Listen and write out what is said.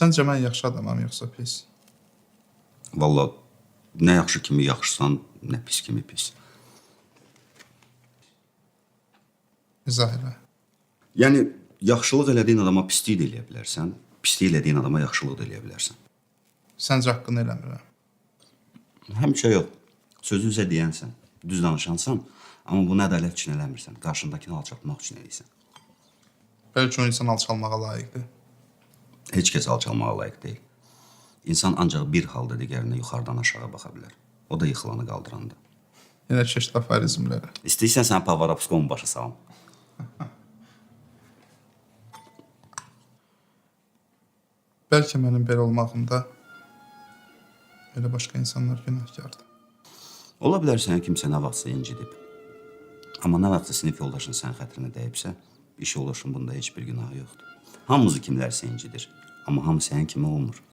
Səncə mən yaxşı adamam, yoxsa pis? Valla nə yaxşı kimi yaxşısan, nə pis kimi pis. İzah elə. Yəni, yaxşılıq elədiyin adama pislik də eləyə bilərsən, pislik elədiyin adama yaxşılıq da eləyə bilərsən. Səncə haqqını eləmirəm. Həmişə yox. Sözü üzə deyənsən, düz danışansan, amma bunu ədalət üçün eləmirsən, qarşındakını alçaltmaq üçün eləyirsən. Bəlkə o insan alçalmağa layiqdir. Heç kəs alçalmağa layiq deyil. İnsan ancaq bir halda digərinə yuxarıdan aşağı baxa bilər. O da yıxılanı qaldıranda. Yenə çeşit aforizmləri. İstəyirsən sən Pavarapskomu başa salım. Bəlkə mənim belə olmağımda elə başqa insanlar günahkardır. Ola bilər sənə kimsə nə vaxtsa incidib. Amma nə vaxtsa sinif yoldaşın sən xətrinə dəyibsə, iş yoldaşın bunda heç bir günahı yoxdur. Hamımızı kimlərsə incidir. Amma hamı sənin kimi olmur.